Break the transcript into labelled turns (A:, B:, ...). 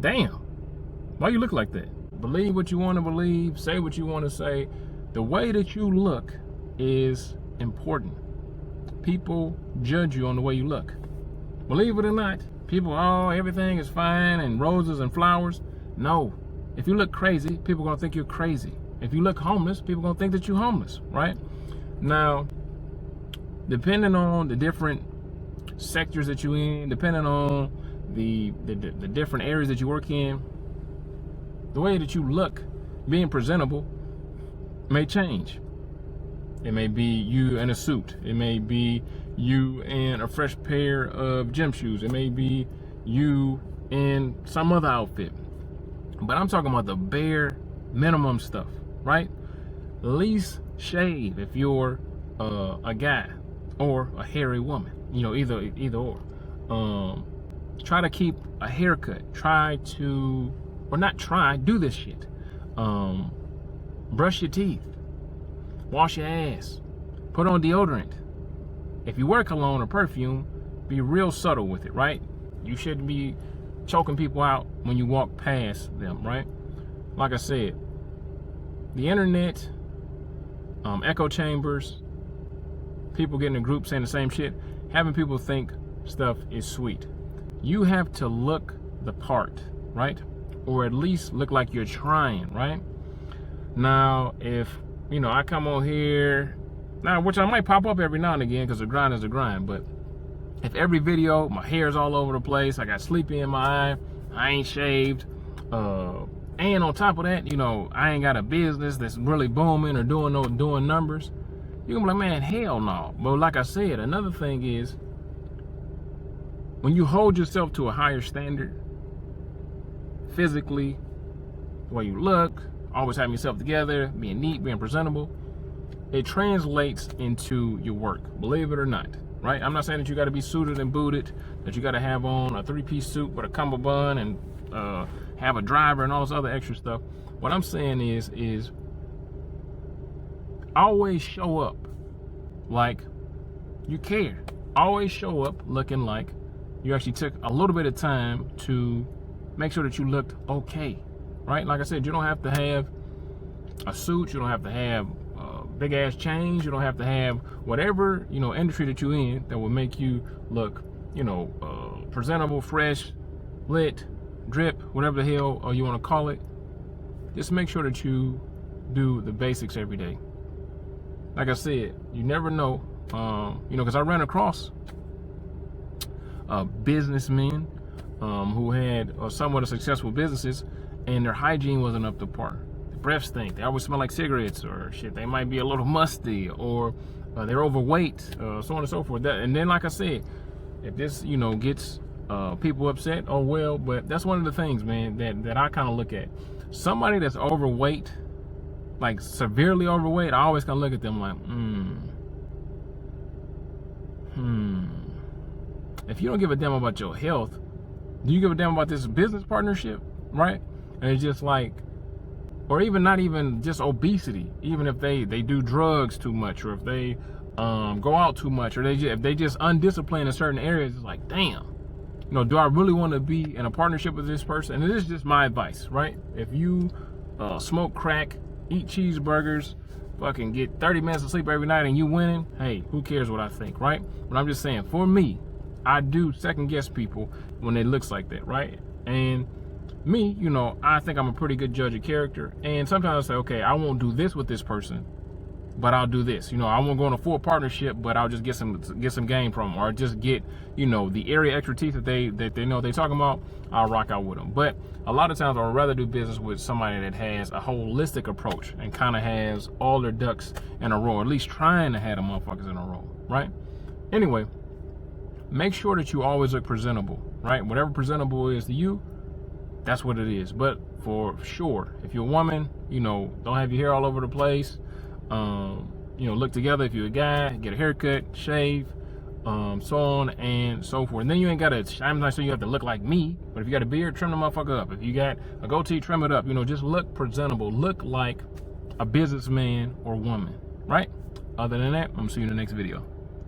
A: damn, why you look like that? Believe what you want to believe, say what you want to say. The way that you look is important. People judge you on the way you look. Believe it or not, people, oh, everything is fine and roses and flowers. No, if you look crazy, people are gonna think you're crazy. If you look homeless, people are gonna think that you're homeless, right? Now, depending on the different sectors that you're in, depending on the different areas that you work in, the way that you look, being presentable, may change. It may be you in a suit. It may be you in a fresh pair of gym shoes. It may be you in some other outfit. But I'm talking about the bare minimum stuff, right? At least shave if you're a guy or a hairy woman. You know, either or. Try to keep a haircut. Do this shit. Brush your teeth. Wash your ass. Put on deodorant. If you wear cologne or perfume, be real subtle with it, right? You shouldn't be choking people out when you walk past them, right? Like I said, the internet, echo chambers, people getting in groups saying the same shit, having people think stuff is sweet. You have to look the part, right? Or at least look like you're trying, right? Now, if, you know, I come on here, now, which I might pop up every now and again because the grind is the grind, but if every video, my hair's all over the place, I got sleepy in my eye, I ain't shaved, and on top of that, you know, I ain't got a business that's really booming or doing numbers, you're gonna be like, man, hell no. But like I said, another thing is, when you hold yourself to a higher standard, physically, the way you look, always having yourself together, being neat, being presentable, it translates into your work, believe it or not, right? I'm not saying that you got to be suited and booted, that you got to have on a three-piece suit with a cummerbund and have a driver and all this other extra stuff. What I'm saying is always show up like you care. Always show up looking like you actually took a little bit of time to make sure that you looked okay, right? Like I said, you don't have to have a suit, you don't have to have big ass chains, you don't have to have whatever, you know, industry that you're in that will make you look, you know, presentable, fresh, lit, drip, whatever the hell you want to call it. Just make sure that you do the basics every day. Like I said, you never know, you know, because I ran across businessmen who had somewhat of successful businesses, and their hygiene wasn't up to par. The breath stink. They always smell like cigarettes, or shit. They might be a little musty, or they're overweight, so on and so forth. And then, like I said, if this, you know, gets people upset, oh well. But that's one of the things, man, that I kind of look at. Somebody that's overweight, like severely overweight, I always kind of look at them like, if you don't give a damn about your health, do you give a damn about this business partnership, right? And it's just like, or even not even just obesity, even if they do drugs too much, or if they go out too much, or if they just undisciplined in certain areas, it's like, damn, you know, do I really want to be in a partnership with this person? And this is just my advice, right? If you smoke crack, eat cheeseburgers, fucking get 30 minutes of sleep every night and you winning, hey, who cares what I think, right? But I'm just saying, for me, I do second guess people when it looks like that, right? And me, you know, I think I'm a pretty good judge of character, and sometimes I say, okay, I won't do this with this person, but I'll do this. You know, I won't go in a full partnership, but I'll just get some game from them, or just get, you know, the area expertise that they know they're talking about. I'll rock out with them. But a lot of times I'd rather do business with somebody that has a holistic approach and kind of has all their ducks in a row, or at least trying to have the motherfuckers in a row, right? Anyway, make sure that you always look presentable, right? Whatever presentable is to you, that's what it is. But for sure, if you're a woman, you know, don't have your hair all over the place. You know, look together. If you're a guy, get a haircut, shave, so on and so forth. And then you ain't got to, I'm not saying you have to look like me, but if you got a beard, trim the motherfucker up. If you got a goatee, trim it up. You know, just look presentable. Look like a businessman or woman, right? Other than that, I'm gonna see you in the next video.